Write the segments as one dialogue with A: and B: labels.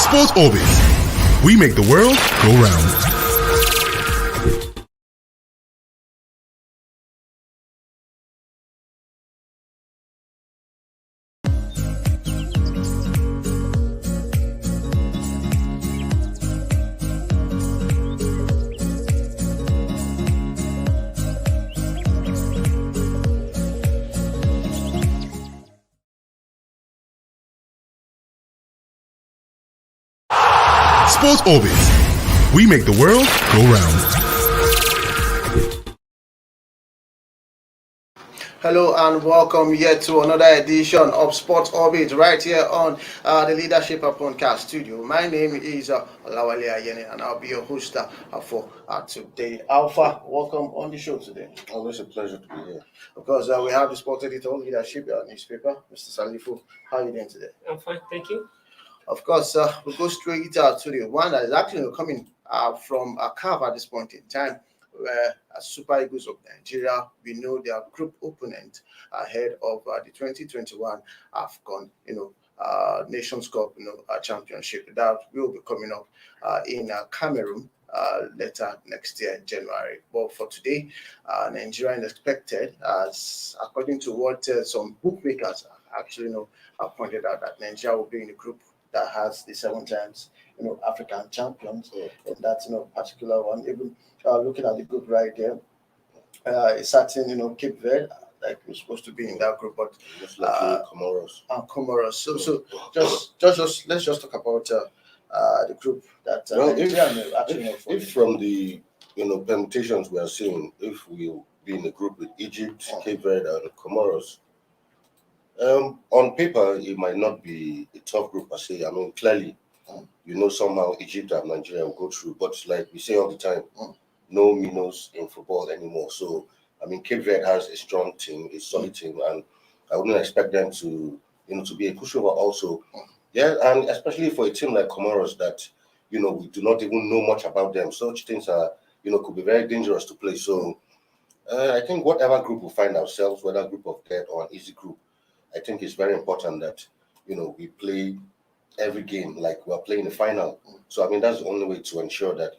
A: Sports Orbit. We make the world go round. Sports Orbit. We make the world go round.
B: Hello and welcome yet to another edition of Sports Orbit right here on the Leadership Podcast studio. My name is Olawale Ayeni and I'll be your host for today. Alpha, welcome on the show today.
C: Always a pleasure to be here.
B: Of course, we have the sport editor, Leadership newspaper, Mr. Salifu. How are you doing today?
D: I'm fine, thank you.
B: Of course, we'll go straight to the one that is actually coming from Carve at this point in time, where Super Eagles of Nigeria, we know their group opponent ahead of the 2021 AFCON, Nations Cup, championship that will be coming up in Cameroon later next year, January. But for today, Nigeria is expected, as according to what some bookmakers actually have pointed out, that Nigeria will be in the group that has the 7 times African champions in that particular one. Even looking at the group right there, it's certain Cape Verde, like we're supposed to be in that group, but
C: Just like Comoros.
B: Comoros. So just let's just talk about the group that
C: if from the permutations we are seeing, if we'll be in a group with Egypt, Cape Verde, and Comoros. On paper, it might not be a tough group per se. I mean, clearly, somehow Egypt and Nigeria will go through. But like we say all the time, no minnows in football anymore. So, I mean, Cape Verde has a strong team, a solid team, and I wouldn't expect them to, to be a pushover also. Yeah, and especially for a team like Comoros that, we do not even know much about them. Such things are, could be very dangerous to play. So, I think whatever group we find ourselves, whether a group of death or an easy group, I think it's very important that, we play every game like we're playing the final. So, I mean, that's the only way to ensure that,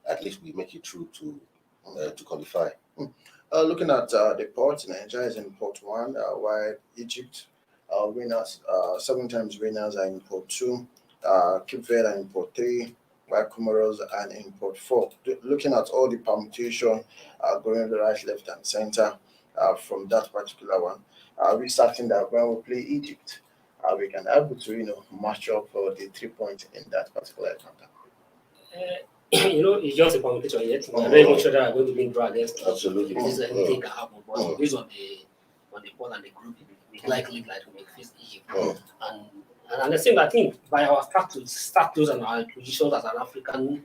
C: at least we make it through to qualify.
B: Looking at the ports, Nigeria is in port 1, while Egypt winners, 7 times winners are in port 2, Cape Verde are in port 3, while Comoros are in port 4. Looking at all the permutation going the right, left, and center from that particular one, we're certain that when we play Egypt, we can able to match up for the 3 points in that particular encounter.
D: It's just a competition yet. We're not even sure that we're going to be in draw against.
C: Absolutely.
D: Anything can happen. But based on the ball and the group, it's likely that we may face Egypt. And the same, I think, by our status and our positions as an African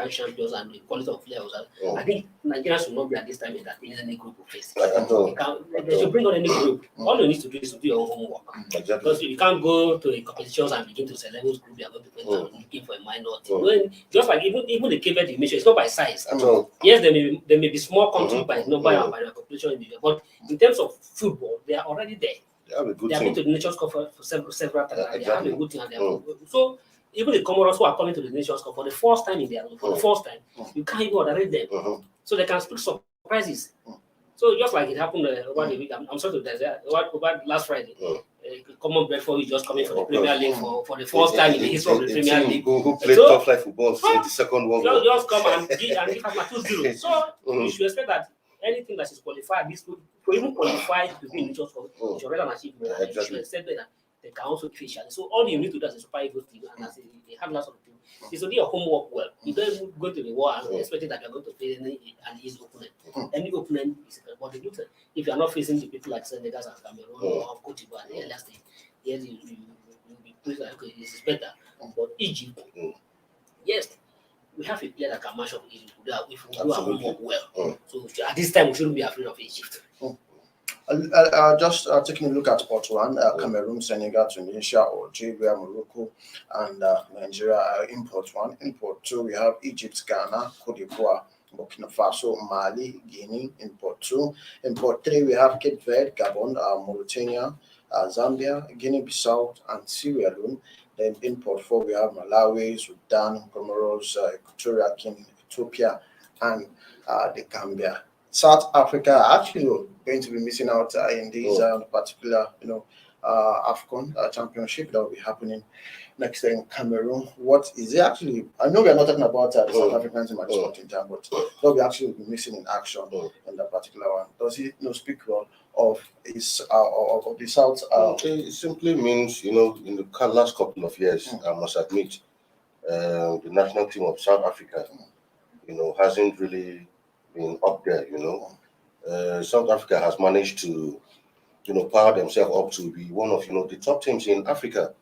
D: champions and the quality of players, I think Nigeria should not be at this time entertaining any group of face. They should bring on any group. All you need to do is to do your own homework.
C: Exactly.
D: Because you can't go to a competitions and begin to select whose group you are going to play and looking for a minor team. Just like even the Cape Verde you mentioned, it's not by size. Yes, there may be small countries by number and by the population, but in terms of football, they are already there.
C: They have a good
D: They have
C: team.
D: been to the Nations Cup for several times.
C: Exactly.
D: They have a good team. And so even the Comoros who are coming to the Nations Cup for the first time in their life, you can't even underrate them. So they can speak surprises. So just like it happened over the week, I'm sorry to say, over last Friday, Common Bedford is just coming for the Premier League for the first time in the history of the Premier League.
C: Who played top flight football in the Second World War.
D: Just come and give us 2-0. So you should expect that anything that is qualified, this could even qualify to be in Nations Cup, it's already an achievement. You should expect that they can also fish. So all you need to do as a Super Eagles team, and as they have lots of team, is to do your homework well. You don't even go to the war and expecting that you're going to face an easy opponent. Any opponent is what they do. If you're not facing the people like Senegal and Cameroon or Cote d'Ivoire at the earlier stage, yes, you'll be pleased that okay, this is better. But Egypt, yes, we have a player that can match up Egypt if we do our homework well. So at this time, we shouldn't be afraid of Egypt.
B: Just taking a look at Port 1, Cameroon, Senegal, Tunisia, Algeria, Morocco, and Nigeria are in Port 1. In Port 2, we have Egypt, Ghana, Cote d'Ivoire, Burkina Faso, Mali, Guinea in Port 2. In Port 3, we have Cape Verde, Gabon, Mauritania, Zambia, Guinea-Bissau, and Sierra Leone. Then in Port 4, we have Malawi, Sudan, Comoros, Equatorial Guinea, Ethiopia, and the Gambia. South Africa are actually going to be missing out in these particular, AFCON championship that will be happening next year in Cameroon. What is it actually? I know we are not talking about the South African team at this point in time, but they'll be actually be missing in action in that particular one. Does it speak well of his of the South?
C: It simply means, in the last couple of years, I must admit, the national team of South Africa, hasn't really been up there. South Africa has managed to, power themselves up to be one of, the top teams in Africa.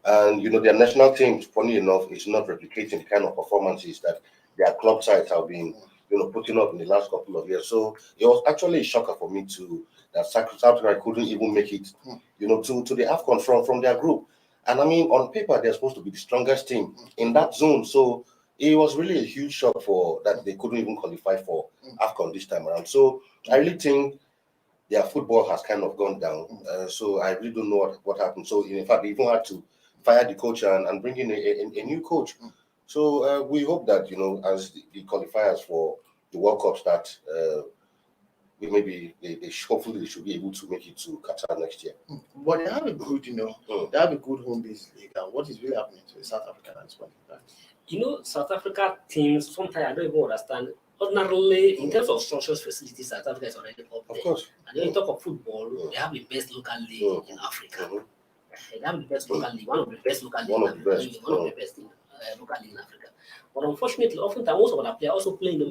C: And, their national team, funny enough, is not replicating the kind of performances that their club sides have been, putting up in the last couple of years. So it was actually a shocker for me that South Africa couldn't even make it, to the AFCON from their group. And I mean, on paper, they're supposed to be the strongest team in that zone. So it was really a huge shock for that they couldn't even qualify for AFCON this time around. So I really think their football has kind of gone down. So I really don't know what happened. So in fact, they even had to fire the coach and bring in a new coach. So we hope that, as the qualifiers for the World Cup start, maybe hopefully they should be able to make it to Qatar next year.
B: But they have a good, they have a good home-based league. And what is really happening to the South African at this point in time?
D: South Africa teams, sometimes I don't even understand. Ordinarily, in terms of structures, facilities, South Africa is already up there.
C: Of course.
D: And when you talk of football, they have the best local league in Africa. They have the best local league, one of the best local league in Africa. One of the best local league in Africa. But unfortunately, oftentimes most of our players also play in the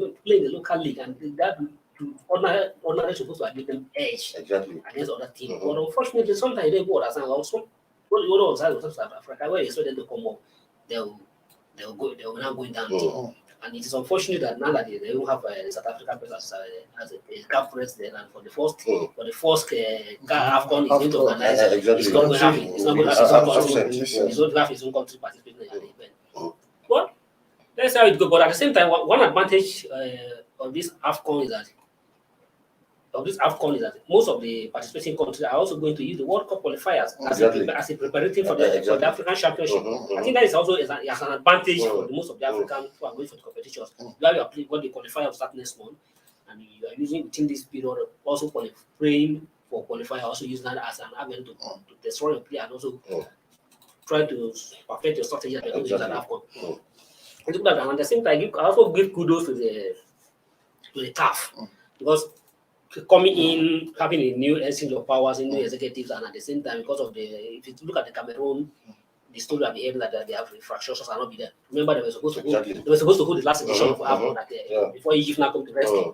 D: local league, and that ordinarily supposed to give them edge against other teams. But unfortunately, sometimes they go understand also. What of South Africa, where you saw them to come up, they will now going down. And it is unfortunate that now that they don't have South African presence as a CAF president, and for the first AFCON is going to organize, it's not going to have his own country participating in the event. But that's how it goes. But at the same time, one advantage of this AFCON is that most of the participating countries are also going to use the World Cup qualifiers as a preparatory for the African Championship. I think that is also as an advantage for most of the Africans who are going for the competitions. You have what the qualifier will start next month, and you are using within this period also praying for qualifier, also using that as an avenue to destroy your player and also try to perfect your strategy at the AFCON. And at the same time, I also give kudos to the CAF because coming in, having a new exchange of powers, new executives, and at the same time, because of if you look at the Cameroon, the story that behaved that they have infrastructures are not be there. Remember, they were supposed to hold the last edition of AFCON before Egypt now come to rescue.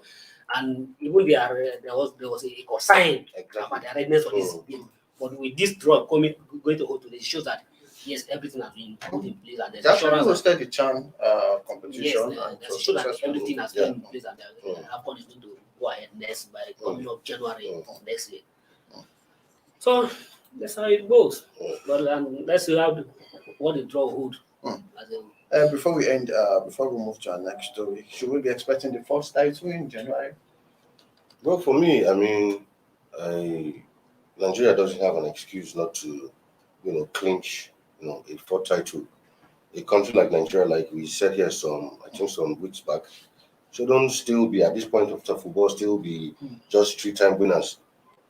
D: And even there was a consign about the readiness for this game. But with this draw going to hold today, it shows that yes, everything has been put in place, and there's
B: assurance hosted the CHAN competition.
D: Yes, there's sure that everything has been in place, and the AFCON is going to go ahead next by coming up January next year. So that's how it goes. But let's see what the draw hold.
B: Before we end, before we move to our next story, should we be expecting the first title in January?
C: Well, for me, I mean, Nigeria doesn't have an excuse not to, clinch, a fourth title. A country like Nigeria, like we said here some weeks back, shouldn't still be at this point of the football still be just 3-time winners.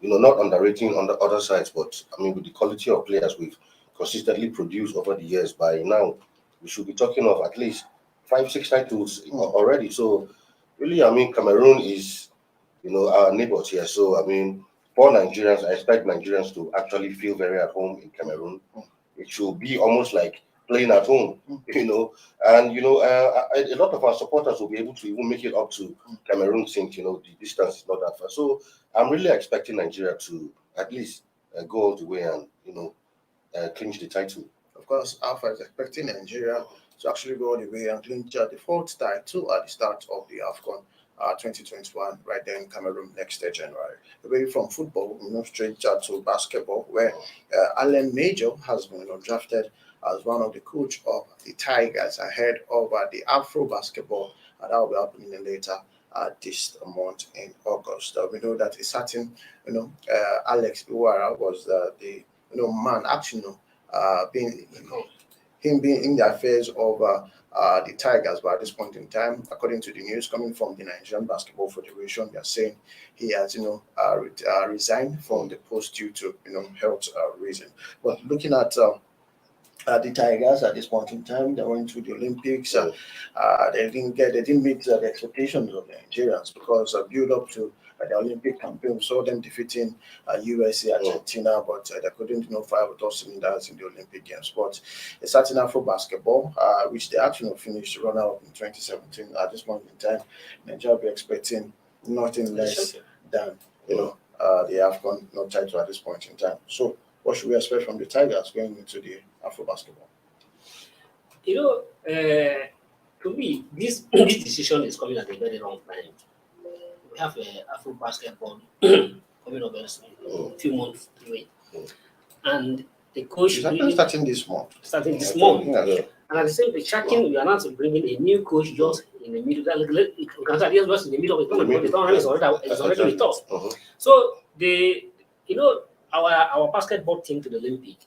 C: Not underrating on the other sides, but I mean with the quality of players we've consistently produced over the years, by now we should be talking of at least 5-6 titles already. So really, I mean, Cameroon is our neighbors here. So I mean, for Nigerians, I expect Nigerians to actually feel very at home in Cameroon. It should be almost like playing at home, and a lot of our supporters will be able to even make it up to Cameroon since the distance is not that far. So I'm really expecting Nigeria to at least go all the way and clinch the title.
B: Of course, Alpha is expecting Nigeria to actually go all the way and clinch the fourth title at the start of the AFCON 2021 right there in Cameroon next year, January. Away from football, we move straight to basketball, where Alan Major has been drafted as one of the coach of the Tigers ahead of the Afro basketball that will be happening later this month in August. We know that a certain, Alex Iwara was the man actually being him being in the affairs of the Tigers. But at this point in time, according to the news coming from the Nigerian Basketball Federation, they are saying he has, resigned from the post due to, health reason. But looking at the Tigers at this point in time, they went to the Olympics. They didn't meet the expectations of the Nigerians because build up to the Olympic campaign, we saw them defeating USA, Argentina, but they couldn't fire with all cylinders in the Olympic Games. But a certain Afro basketball, which they actually finished runner-up in 2017. At this point in time, Nigeria will be expecting nothing less than the AFCON title at this point in time. So, what should we expect from the Tigers going into the Afro basketball?
D: To me, this decision is coming at a very wrong time. We have Afro basketball coming up a few months away, and the coach
B: is starting this month.
D: Yeah. And at the same time, we are not bringing a new coach just in the middle. Just in the middle of the tournament. The tournament is already with us. So our basketball team to the Olympic,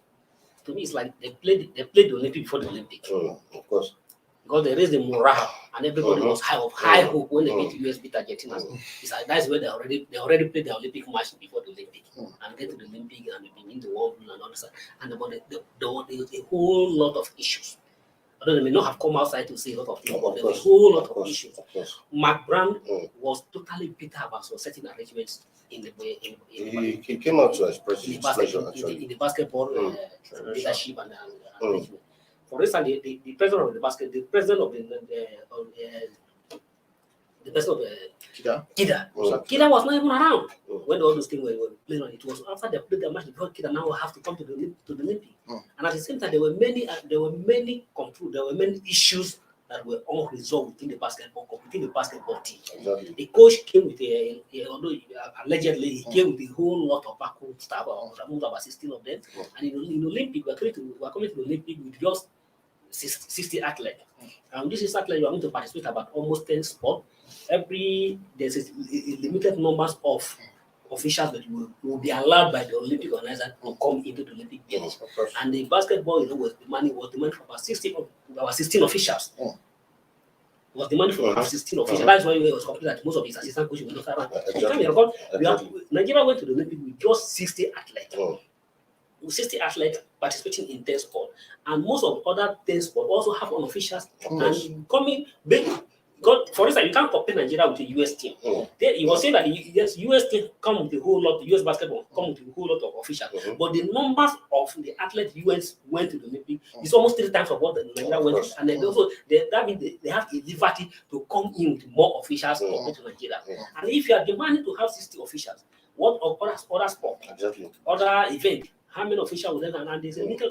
D: to me, it's like they played the Olympic before the Olympic.
C: Of course.
D: Because they raised the morale and everybody was high hope when they beat Argentina. It's like that's where they already played the Olympic match before the Olympic and get to the Olympic and they begin to wobble and all this. And there was a whole lot of issues. Although they may not have come outside to say a lot of things, but there was a whole lot of issues. Mark Brand was totally bitter about certain arrangements in the way.
C: He came out to express his pleasure actually
D: in the basketball leadership and arrangement. For instance, the president of the basket, the president of Kida was not even around when all those things were playing on. It was after they played the match before Kida now have to come to the Olympic. And at the same time, there were many issues that were unresolved within the basketball team. Exactly. The coach came with although allegedly he came with a whole lot of backroom staff, about 16 of them. And in Olympic, we are coming to the Olympic with just 60 athletes. And this is athletes you are going to participate about almost 10 sports. There's a limited numbers of officials that will be allowed by the Olympic organizer to come into the Olympic Games. And the basketball, was demanding for about 16 officials. Was demanding for about 16 officials. That's why it was complete that most of his assistant coaches were not around. Nigeria went to the Olympic with just 60 athletes. 60 athletes participating in 10 sports, and most of the other 10 sports also have unofficials and coming big. For instance, you can't compare Nigeria with the US team. He was saying that the US team come with a whole lot, the US basketball come with a whole lot of officials, but the numbers of the athletes US went to the Olympic is almost 3 times of what the Nigeria went to. And then also that means they have a liberty to come in with more officials compared to Nigeria. And if you are demanding to have 60 officials, what of other sports, other events? How many officials were there? And there's a limited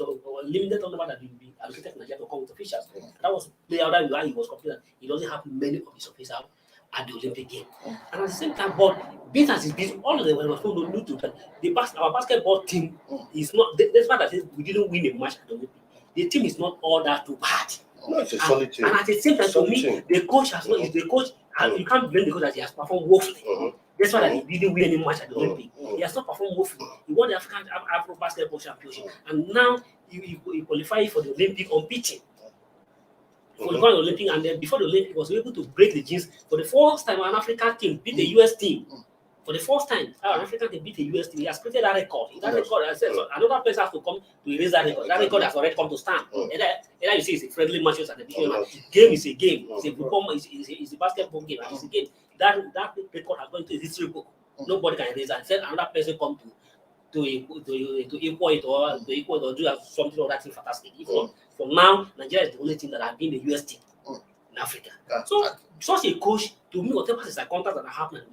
D: number that will be allocated to Nigeria to come with officials. That was the other why he was complaining. He doesn't have many of his officials at the Olympic game. And at the same time, but being as it is, all of them were told to do our basketball team is not. Despite that we didn't win a match at the Olympic, the team is not all that too bad.
C: No, it's a solid team.
D: And at the same time, to me, the coach has not. The coach, you can't blame the coach that he has performed woefully. That's why he didn't win any match at the Olympic. He has not performed woefully. He won the African Afro Basketball Championship, and now he qualified for the Olympic unbeaten. For the Olympic, and then before the Olympic, was able to break the jinx for the first time. An African team beat the US team. For the first time, an African team beat the US team. He has created that record. That record, I said, so another place has to come to erase that record. That record has already come to stand. Either you see it's a friendly match at the beginning. Game is a game. It's a football. It's a basketball game. And it's a game. That record has gone into a history book. Nobody can erase that. Said another person come to equal it or do something or that thing fantastic. For now, Nigeria is the only team that has been the US team in Africa. So such a coach, to me, whatever is the contact that happened,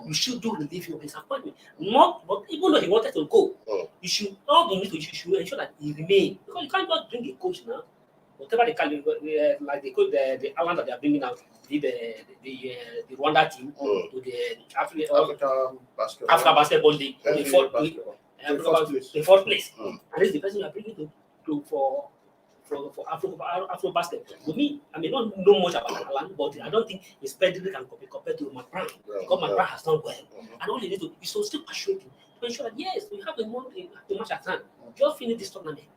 D: you should do relieve your disappointment. But even though he wanted to go, you should ensure that he remain, because you can't just bring a coach now. Whatever they call it, like they call the island that they are bringing out, the Rwanda team to the Africa Basketball League, the fourth place. And this is the person you are bringing for Afro basket. To me, I may not know much about Alan, but I don't think his pedigree can be compared to McBride, because McBride has done well. And all you need to is to still persuade him to ensure that yes, we have a match at hand. Just finish this tournament.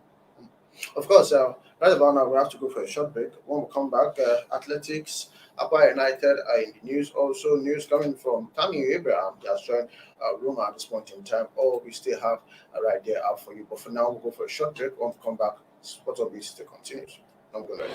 B: Of course, right about now we have to go for a short break. When we come back, athletics, Aqua United are in the news. Also, news coming from Tammy Abraham. He has joined Roma at this point in time. Or we still have right there out for you. But for now, we'll go for a short break. When we come back, Sport of this still continues. I'm going to.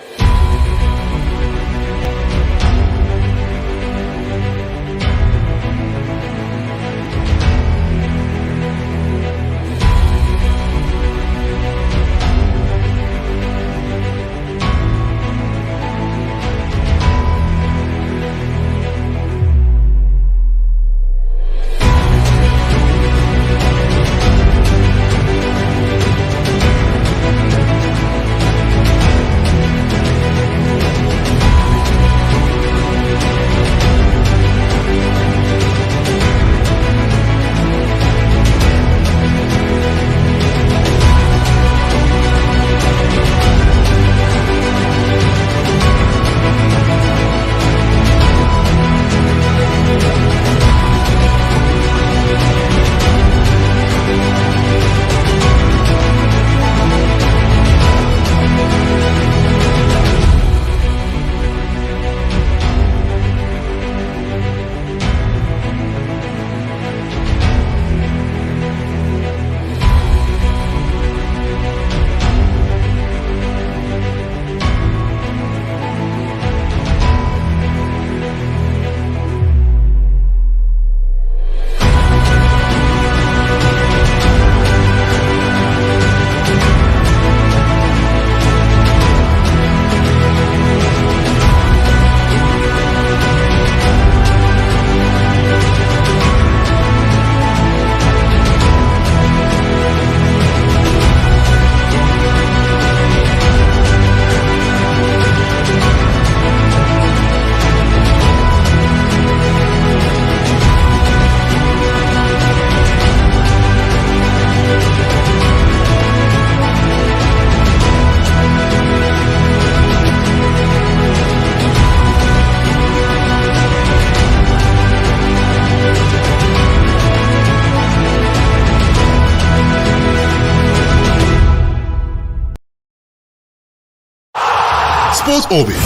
A: Sports Orbit.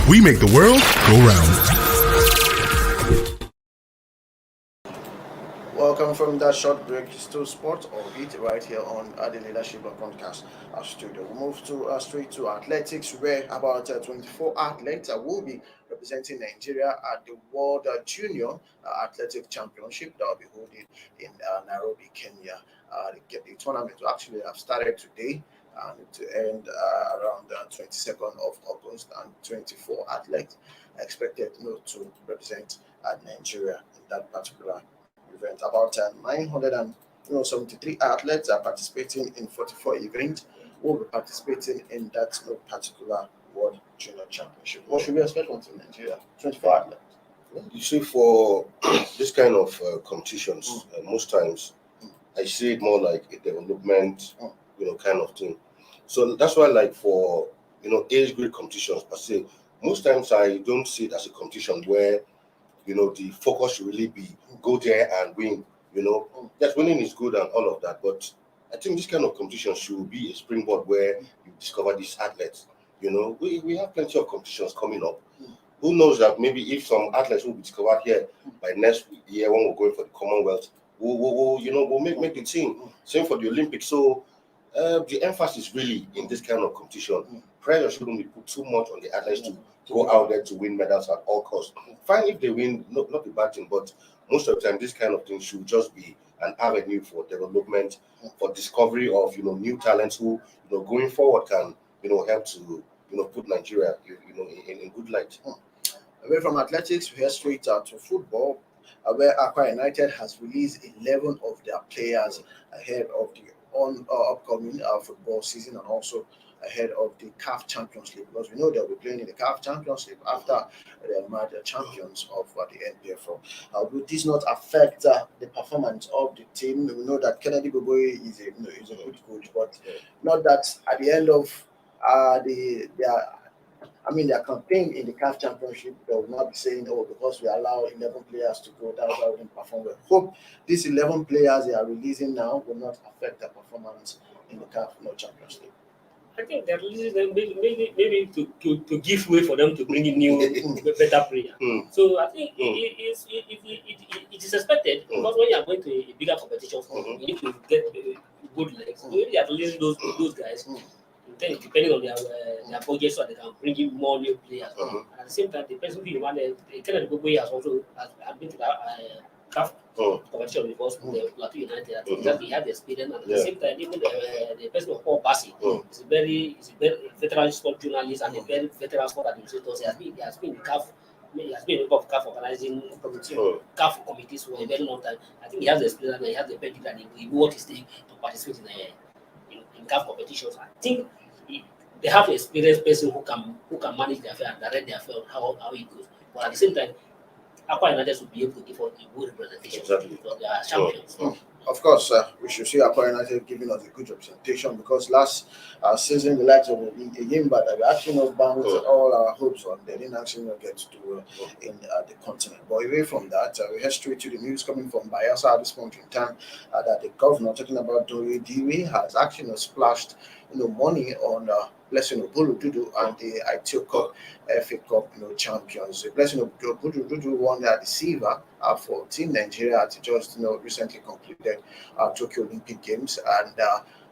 A: We make the world go round.
B: Welcome from that short break to Sports Orbit right here on the Leadership Podcast studio. We move to straight to athletics, where about 24 athletes will be representing Nigeria at the World Junior Athletic Championship that will be holding in Nairobi, Kenya. The tournament will actually have started today and to end around the 22nd of August, and 24 athletes are expected to represent Nigeria in that particular event. About 973 athletes are participating in 44 events. Will be participating in that particular World Junior Championship. What should we expect from Nigeria? 24 athletes.
C: You see, for this kind of competitions, most times I see it more like a development, kind of thing. So that's why, like for age grade competitions per se, most times I don't see it as a competition where the focus should really be go there and win. Yes, winning is good and all of that, but I think this kind of competition should be a springboard where you discover these athletes. We have plenty of competitions coming up. Who knows that maybe if some athletes will be discovered here by next year when we're going for the Commonwealth, we'll make the team. Same for the Olympics. So the emphasis really in this kind of competition, pressure shouldn't be put too much on the athletes to go out there to win medals at all costs. Fine if they win, not a bad thing, but most of the time this kind of thing should just be an avenue for development, for discovery of new talents who going forward can help to put Nigeria in good light.
B: Away from athletics, we head straight to football, where Aqua United has released 11 of their players ahead of the upcoming football season, and also ahead of the CAF Champions League, because we know they'll be playing in the CAF Champions League after they are the champions of the NPFL. Will this not affect the performance of the team? We know that Kennedy Boboy is a good coach, but not that at the end of their campaign in the CAF Championship, they will not be saying, because we allow 11 players to go, that's why we didn't perform well. Hope these 11 players they are releasing now will not affect their performance in the CAF Champions League.
D: I think they're releasing them maybe to give way for them to bring in new better player. So I think it is expected because when you are going to a bigger competition, you need to get good legs. So they are releasing those guys. Then depending on their budget, so they can bring in more new players. And at the same time, the person who you want, the Kennedy Boboye has also been to that CAF competition before the Plateau United. I think that he had the experience, and at the same time, even the person of Paul Bassi is a very veteran sport journalist and a very veteran sport administrator. He has been in CAF. He has been a member of CAF organizing CAF committees for a very long time. I think he has the experience and he has the pedigree and he knows what it takes to participate in CAF competitions. I think they have an experienced person who can manage the affair and direct the affair on how it goes. But at the same time, Aqua United should be able to give us a good representation because they are champions.
B: Of course, we should see Aqua United giving us a good representation because last season the likes of Yimba that we actually banked all our hopes on. They didn't actually get to do in the continent. But away from that, we head straight to the news coming from Bayelsa at this point in time that the governor, talking about Dore Diwe, has actually splashed money on Blessing Obulududu and the ITO Cup FA Cup champions. The Blessing Obulududu won the silver for Team Nigeria to just recently concluded Tokyo Olympic Games, and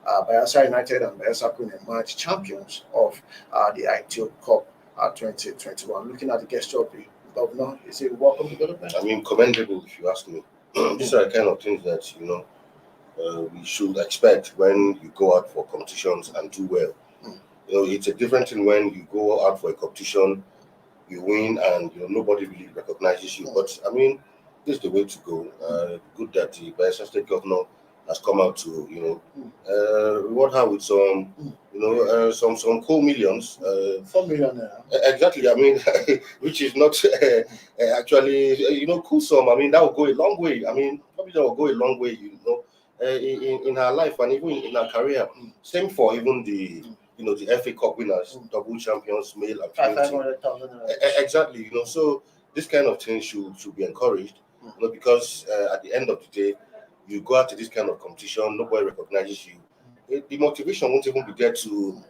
B: Bayelsa United and Bayelsa Queen emerged champions of the ITO Cup 2021. Looking at the gesture of the governor, is it welcome development?
C: I mean, commendable if you ask me. These are the kind of things that we should expect when you go out for competitions and do well. It's a different thing when you go out for a competition, you win, and nobody really recognizes you. But I mean, this is the way to go. Good that the Bayelsa State Governor has come out to reward her with some some cool millions.
B: 4 million naira.
C: Exactly. I mean, which is not actually cool sum. I mean, that will go a long way. I mean, probably that will go a long way. In her life and even in her career. Same for even the the FA Cup winners, double champions, male and female.
B: 500,000.
C: Exactly. So this kind of thing should be encouraged. Because at the end of the day, you go out to this kind of competition, nobody recognizes you. The motivation won't even be there to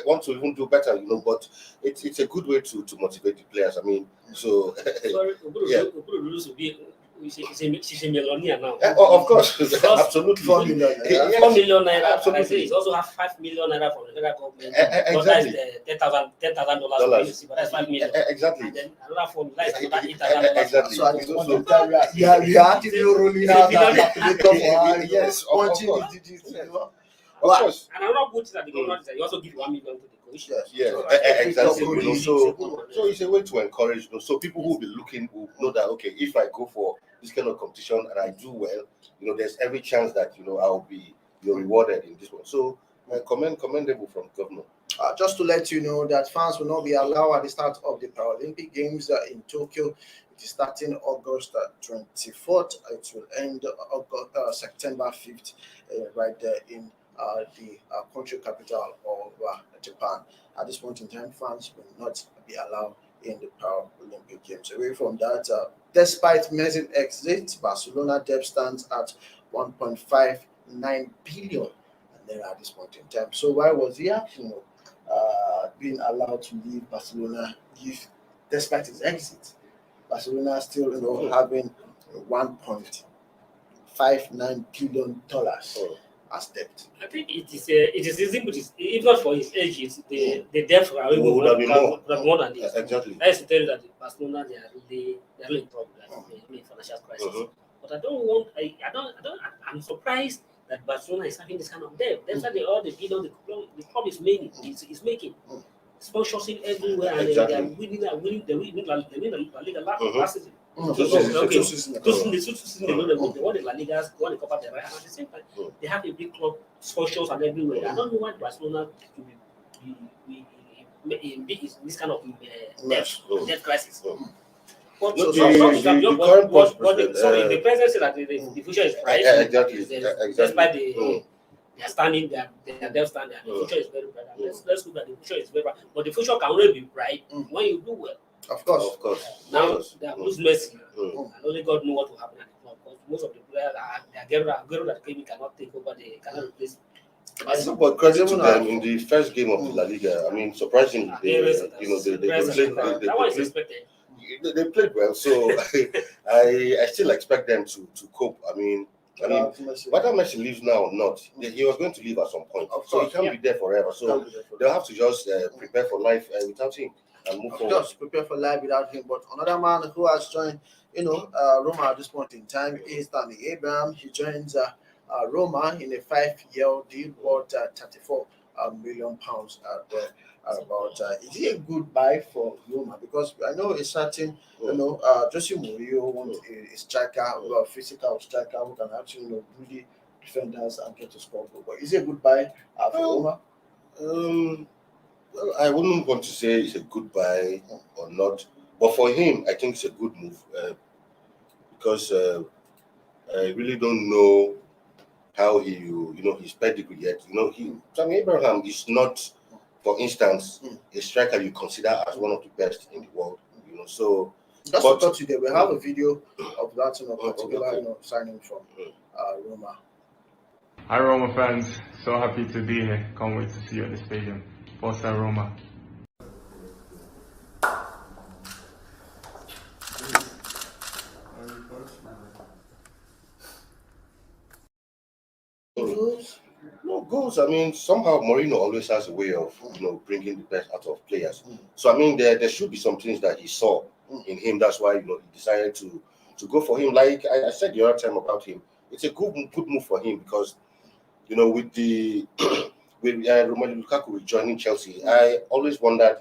C: want to even do better. But it's a good way to motivate the players. I mean, so
D: She's a millionaire now.
C: Of course, absolutely.
B: 4 million naira.
D: 4 million naira.
C: Absolutely.
D: He's also have 5 million naira from the federal government.
C: Exactly.
D: $10,000. That's 5 million.
C: Exactly.
D: And then another form, that's another $8,000.
C: Exactly.
B: So at this point in time, we are actively rolling out that calculator for her.
C: Yes, of
B: punching
C: course.
B: the digits.
C: Of course.
D: And another good thing that the government is that you also give 1 million to the commission.
C: Yeah,
D: So,
C: exactly. So
D: so
C: it's a way to encourage. So people who will be looking will know that if I go for this kind of competition and I do well, there's every chance that I'll be rewarded in this one. So commendable from governor.
B: Just to let you know that fans will not be allowed at the start of the Paralympic Games in Tokyo. It is starting August 24th. It will end September 5th, right there in the country capital of Japan. At this point in time, fans will not be allowed in the Paralympic Games. Away from that, despite Messi exit, Barcelona debt stands at 1.59 billion at this point in time. So why was he actually being allowed to leave Barcelona despite his exit? Barcelona still having $1.59 billion as debt.
D: I think it is easy, but if not for his age, the debt are even
C: Would have been
D: more than this.
C: Exactly.
D: I used to tell you that Barcelona they are really in problem, they're really in financial crisis. But I'm surprised that Barcelona is having this kind of debt. That's why the club is making sponsorship everywhere, and they are winning. They win La Liga last season. They won the La Liga, won the Copa del Rey, and at the same time, they have a big club sponsors and everywhere. I don't know why Barcelona be in this kind of debt crisis. But the president said that the future is bright.
C: Exactly.
D: Despite their standing, their debt standing, the future is very bright. Let's look at the future is very bright. But the future can only be bright when you do well.
B: Of course.
D: Now they have lose Messi, and only God knows what will happen at the club. Because most of the players, Aguero that came, cannot take over. They cannot replace
C: I know, but credit to them in the first game of the La Liga. I mean, surprisingly, they played well. So I still expect them to cope. I mean, whether Messi leaves now or not, he was going to leave at some point. So he can't be there forever. So they'll have to just prepare for life without him and move forward.
B: Just prepare for life without him. But another man who has joined, Roma at this point in time is Tammy Abraham. He joins Roma in a 5-year deal worth 34 million pounds. Is it a good buy for Roma? Because I know a certain, Jose Mourinho wants a striker, a physical striker who can actually bully defenders and get to score goal. But is it a good buy for Roma?
C: Well, I wouldn't want to say it's a good buy or not, but for him, I think it's a good move because I really don't know how his pedigree yet. Tammy Abraham is not, for instance, a striker you consider as one of the best in the world. So
B: that's what I thought today. We have a video of that particular signing from Roma.
E: Hi Roma fans, so happy to be here. Can't wait to see you at the stadium. Forza Roma.
C: No goals. I mean, somehow Mourinho always has a way of bringing the best out of players. So I mean, there should be some things that he saw in him. That's why he decided to go for him. Like I said the other time about him, it's a good move for him because with the with Romelu Lukaku joining Chelsea, I always wondered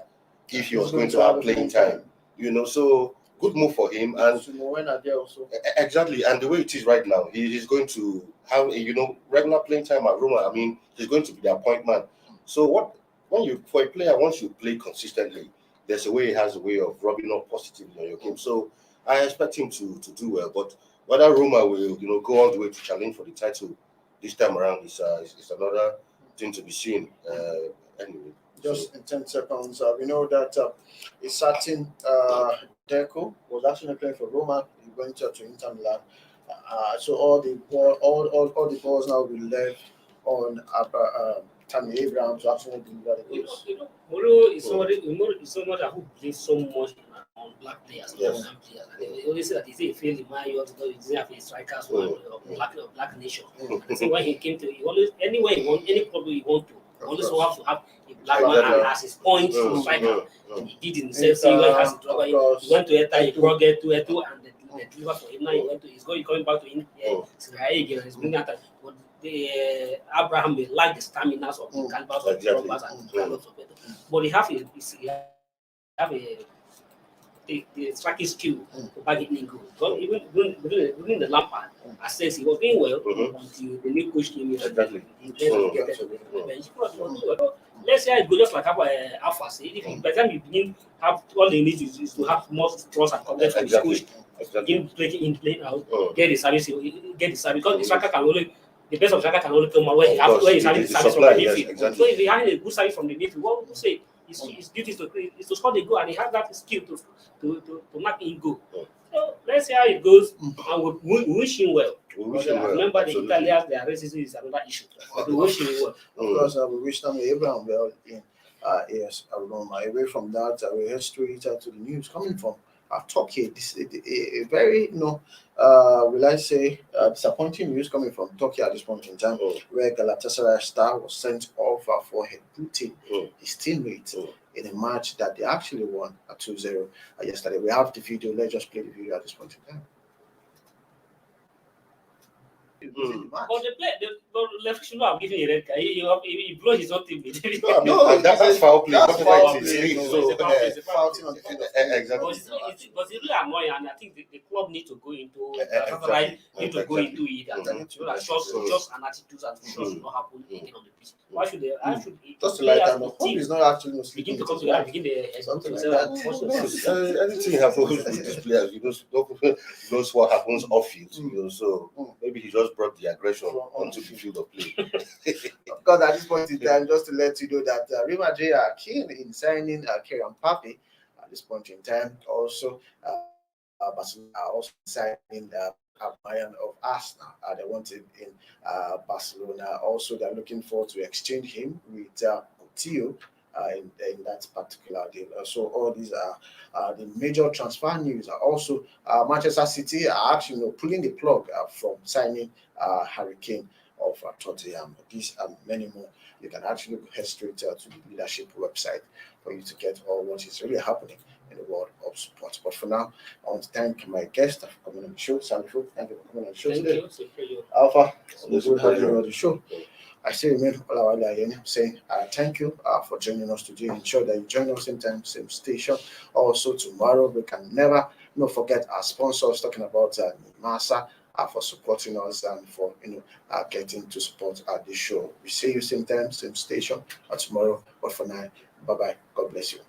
C: if he was going to have playing time. So good move for him. And exactly, and the way it is right now, he is going to have regular playing time at Roma. I mean, he's going to be their point man. So for a player, once you play consistently, there's he has a way of rubbing up positively on your game. So I expect him to do well. But whether Roma will go all the way to challenge for the title this time around is another thing to be seen. Anyway,
B: just in 10 seconds, we know that a certain Deco was actually playing for Roma. He went to Inter Milan. So all the balls now will be left on Tammy Abraham to actually deliver the goals.
D: Moro is somebody who plays so much on black players,
C: Yes.
D: players. And they always say that he's a failed in my years because he didn't have a strikers black nation. So when he came to, he always anywhere he want, any club he want to, always have to have a black man as his point striker. And he did in Chelsea when he has a trouble. He went to Eta, he brought it to Eto, and they deliver for him. Now he's coming back to India again, and he's bringing out. But Abraham may like the stamina of the calibers of the robbers and the calibers of it. But he have the striking skill to back it in goal. Because even within the Lampard, I says he was doing well until the new coach came in.
C: Exactly.
D: Let's say I go just like Alpha said. By the time you begin have all they need is to have more trust and confidence from his coach. Begin playing out, get the service, because the striker can only. The best of striker can only come out when he's having the service from the midfield. So if he having a good service from the midfield, what would you say? His duty is to score the goal, and he has that skill to mark in goal. So let's see how it goes, and we wish him well. Remember, the Italians, their racism is another issue. We wish him well.
B: Of course, we wish them Abraham well in AS Roma. Away from that, we head straight to the news coming from Turkey. This is a very, will I say, disappointing news coming from Turkey at this point in time, where Galatasaray star was sent off for headbutting his teammate in a match that they actually won at 2-0 yesterday. We have the video. Let's just play the video at this point in time.
D: But the referee should not have given a red card. He blows his own teammate.
C: No, that's foul play.
B: That's foul play.
D: It's a foul play.
C: Exactly.
D: But it's really annoying, and I think the club need to go into it and just an attitude and should not happen again on the pitch. Why should they?
B: Just like that, hope is not actually
D: begin to come together, begin the
B: something like that.
C: Anything happens with these players, knows what happens off field. So maybe he just brought the aggression onto the field of play.
B: Because at this point in time, just to let you know that Real Madrid are keen in signing Kylian Mbappe at this point in time. Also, Barcelona are also signing Bayern of Arsenal. They want him in Barcelona. Also, they're looking forward to exchange him with Coutinho in that particular deal. So all these are the major transfer news. Also, Manchester City are actually pulling the plug from signing Harry Kane of Tottenham. These and many more. You can actually head straight to the leadership website for you to get all what is really happening in the world of sports. But for now, I want to thank my guest for coming on the show. Sandro, thank you for coming on the show today. Alpha,
C: It's a pleasure.
B: on the show. I still remain saying thank you for joining us today. Ensure that you join us same time, same station. Also tomorrow, we can never forget our sponsors talking about Masa for supporting us and for getting to support the show. We see you same time, same station tomorrow. But for now, bye bye. God bless you.